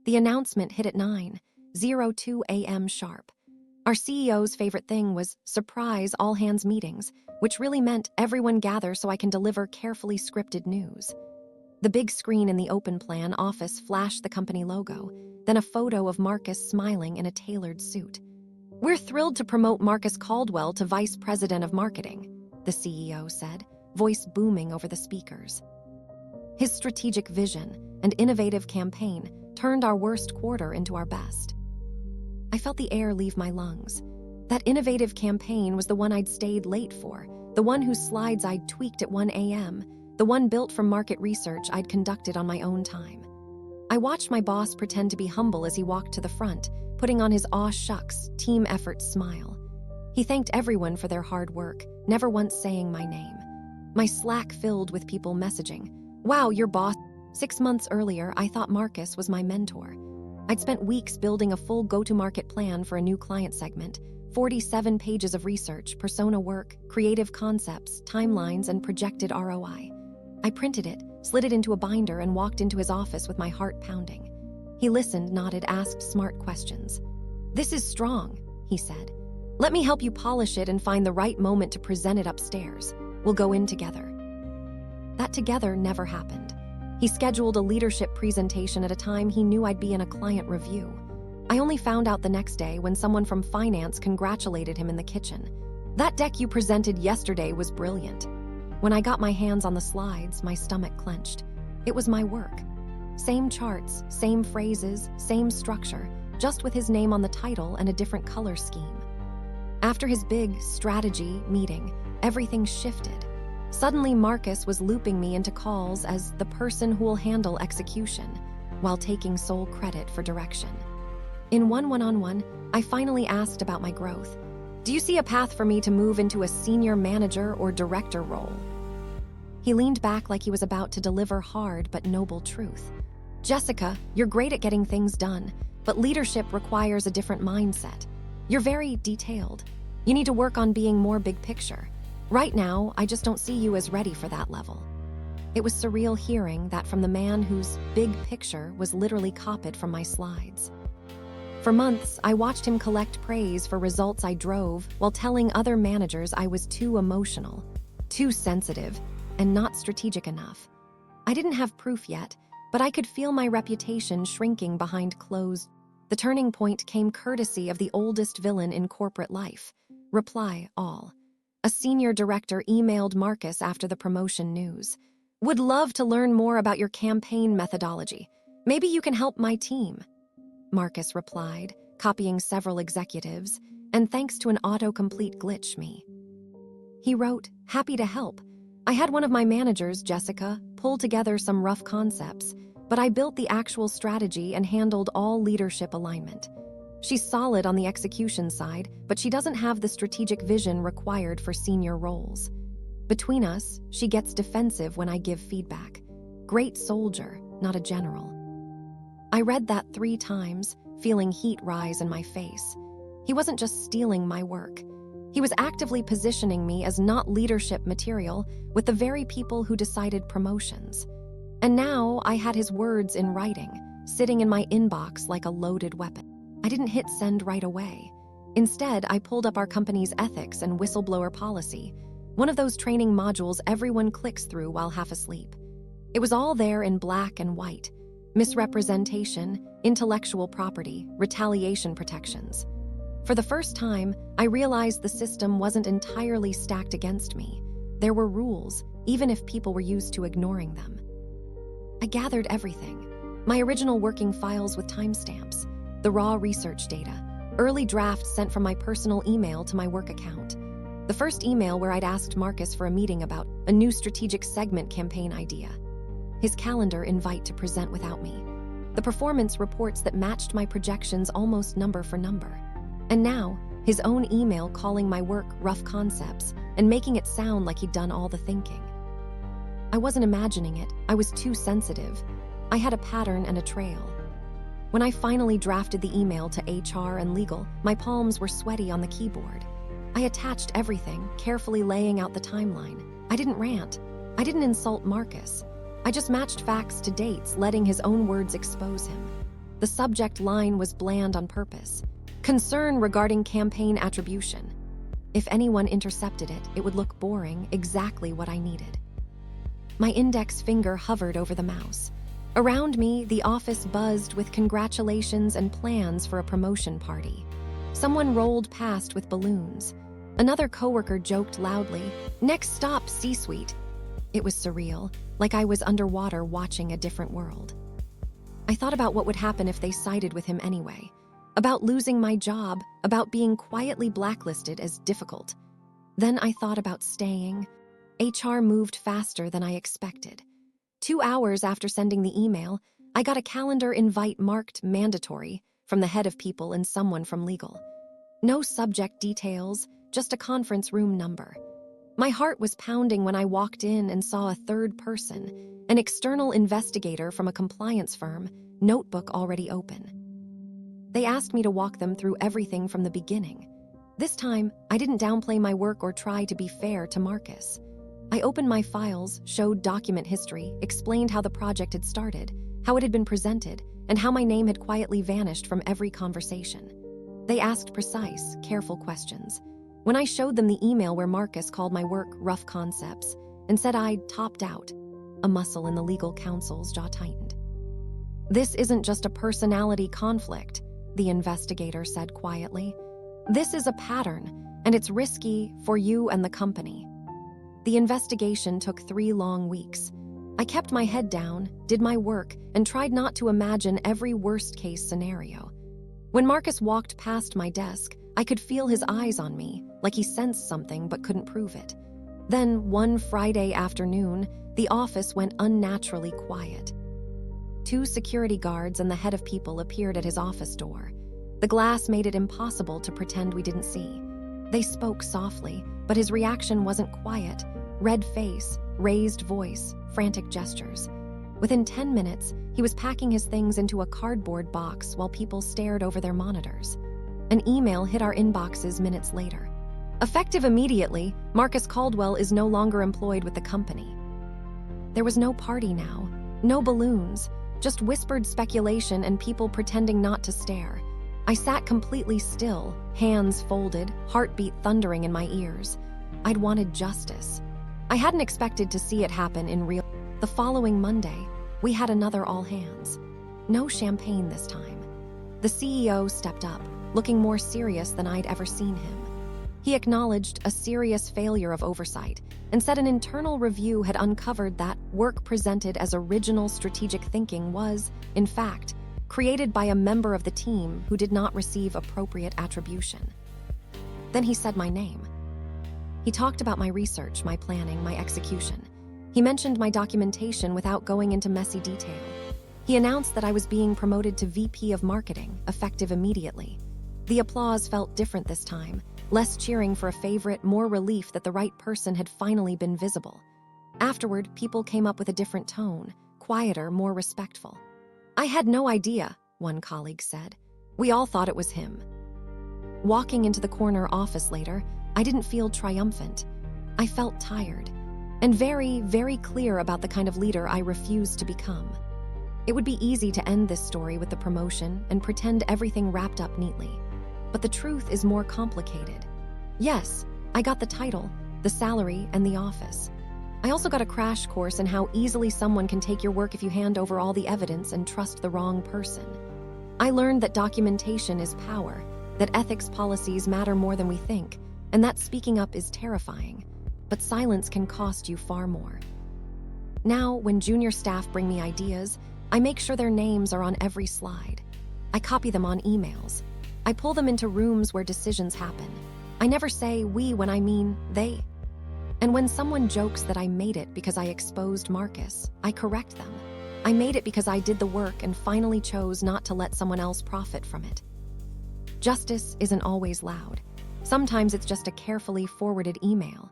The announcement hit at 9:02 a.m. sharp. Our CEO's favorite thing was surprise all-hands meetings, which really meant everyone gather so I can deliver carefully scripted news. The big screen in the open plan office flashed the company logo, then a photo of Marcus smiling in a tailored suit. "We're thrilled to promote Marcus Caldwell to Vice President of Marketing," the CEO said, voice booming over the speakers. His strategic vision and innovative campaign turned our worst quarter into our best. I felt the air leave my lungs. That innovative campaign was the one I'd stayed late for, the one whose slides I'd tweaked at 1 a.m., the one built from market research I'd conducted on my own time. I watched my boss pretend to be humble as he walked to the front, putting on his aw shucks, team effort smile. He thanked everyone for their hard work, never once saying my name. My Slack filled with people messaging, "Wow, your boss." 6 months earlier, I thought Marcus was my mentor. I'd spent weeks building a full go-to-market plan for a new client segment, 47 pages of research, persona work, creative concepts, timelines, and projected ROI. I printed it, slid it into a binder, and walked into his office with my heart pounding. He listened, nodded, asked smart questions. "This is strong," he said. "Let me help you polish it and find the right moment to present it upstairs. We'll go in together." That together never happened. He scheduled a leadership presentation at a time he knew I'd be in a client review. I only found out the next day when someone from finance congratulated him in the kitchen. "That deck you presented yesterday was brilliant." When I got my hands on the slides, my stomach clenched. It was my work. Same charts, same phrases, same structure, just with his name on the title and a different color scheme. After his big strategy meeting, everything shifted. Suddenly, Marcus was looping me into calls as the person who will handle execution, while taking sole credit for direction. In one one-on-one, I finally asked about my growth. "Do you see a path for me to move into a senior manager or director role?" He leaned back like he was about to deliver hard but noble truth. "Jessica, you're great at getting things done, but leadership requires a different mindset. You're very detailed. You need to work on being more big picture. Right now, I just don't see you as ready for that level." It was surreal hearing that from the man whose big picture was literally copied from my slides. For months, I watched him collect praise for results I drove while telling other managers I was too emotional, too sensitive, and not strategic enough. I didn't have proof yet, but I could feel my reputation shrinking behind closed. The turning point came courtesy of the oldest villain in corporate life. Reply all. A senior director emailed Marcus after the promotion news. "Would love to learn more about your campaign methodology. Maybe you can help my team." Marcus replied, copying several executives, and thanks to an autocomplete glitch me. He wrote, "Happy to help. I had one of my managers, Jessica, pull together some rough concepts, but I built the actual strategy and handled all leadership alignment. She's solid on the execution side, but she doesn't have the strategic vision required for senior roles. Between us, she gets defensive when I give feedback. Great soldier, not a general." I read that 3 times, feeling heat rise in my face. He wasn't just stealing my work. He was actively positioning me as not leadership material with the very people who decided promotions. And now I had his words in writing, sitting in my inbox like a loaded weapon. I didn't hit send right away. Instead, I pulled up our company's ethics and whistleblower policy, one of those training modules everyone clicks through while half asleep. It was all there in black and white. Misrepresentation, intellectual property, retaliation protections. For the first time, I realized the system wasn't entirely stacked against me. There were rules, even if people were used to ignoring them. I gathered everything. My original working files with timestamps, the raw research data, early drafts sent from my personal email to my work account. The first email where I'd asked Marcus for a meeting about a new strategic segment campaign idea. His calendar invite to present without me. The performance reports that matched my projections almost number for number. And now, his own email calling my work rough concepts and making it sound like he'd done all the thinking. I wasn't imagining it. I was too sensitive. I had a pattern and a trail. When I finally drafted the email to HR and legal, my palms were sweaty on the keyboard. I attached everything, carefully laying out the timeline. I didn't rant. I didn't insult Marcus. I just matched facts to dates, letting his own words expose him. The subject line was bland on purpose. Concern regarding campaign attribution. If anyone intercepted it, it would look boring, exactly what I needed. My index finger hovered over the mouse. Around me, the office buzzed with congratulations and plans for a promotion party. Someone rolled past with balloons. Another coworker joked loudly, "Next stop, C-suite." It was surreal, like I was underwater watching a different world. I thought about what would happen if they sided with him anyway. About losing my job, about being quietly blacklisted as difficult. Then I thought about staying. HR moved faster than I expected. 2 hours after sending the email, I got a calendar invite marked mandatory from the head of people and someone from legal. No subject details, just a conference room number. My heart was pounding when I walked in and saw a third person, an external investigator from a compliance firm, notebook already open. They asked me to walk them through everything from the beginning. This time, I didn't downplay my work or try to be fair to Marcus. I opened my files, showed document history, explained how the project had started, how it had been presented, and how my name had quietly vanished from every conversation. They asked precise, careful questions. When I showed them the email where Marcus called my work rough concepts and said I'd topped out, a muscle in the legal counsel's jaw tightened. "This isn't just a personality conflict," the investigator said quietly. "This is a pattern, and it's risky for you and the company." The investigation took 3 long weeks. I kept my head down, did my work, and tried not to imagine every worst-case scenario. When Marcus walked past my desk, I could feel his eyes on me, like he sensed something but couldn't prove it. Then, one Friday afternoon, the office went unnaturally quiet. 2 security guards and the head of people appeared at his office door. The glass made it impossible to pretend we didn't see. They spoke softly, but his reaction wasn't quiet. Red face, raised voice, frantic gestures. Within 10 minutes, he was packing his things into a cardboard box while people stared over their monitors. An email hit our inboxes minutes later. Effective immediately, Marcus Caldwell is no longer employed with the company. There was no party now, no balloons, just whispered speculation and people pretending not to stare. I sat completely still, hands folded, heartbeat thundering in my ears. I'd wanted justice. I hadn't expected to see it happen in real. The following Monday, we had another all-hands. No champagne this time. The CEO stepped up, looking more serious than I'd ever seen him. He acknowledged a serious failure of oversight and said an internal review had uncovered that work presented as original strategic thinking was, in fact, created by a member of the team who did not receive appropriate attribution. Then he said my name. He talked about my research, my planning, my execution. He mentioned my documentation without going into messy detail. He announced that I was being promoted to VP of Marketing, effective immediately. The applause felt different this time, less cheering for a favorite, more relief that the right person had finally been visible. Afterward, people came up with a different tone, quieter, more respectful. "I had no idea," one colleague said. "We all thought it was him." Walking into the corner office later, I didn't feel triumphant. I felt tired, and very, very clear about the kind of leader I refused to become. It would be easy to end this story with the promotion and pretend everything wrapped up neatly. But the truth is more complicated. Yes, I got the title, the salary, and the office. I also got a crash course in how easily someone can take your work if you hand over all the evidence and trust the wrong person. I learned that documentation is power, that ethics policies matter more than we think, and that speaking up is terrifying, but silence can cost you far more. Now, when junior staff bring me ideas, I make sure their names are on every slide. I copy them on emails. I pull them into rooms where decisions happen. I never say we when I mean they. And when someone jokes that I made it because I exposed Marcus, I correct them. I made it because I did the work and finally chose not to let someone else profit from it. Justice isn't always loud. Sometimes it's just a carefully forwarded email,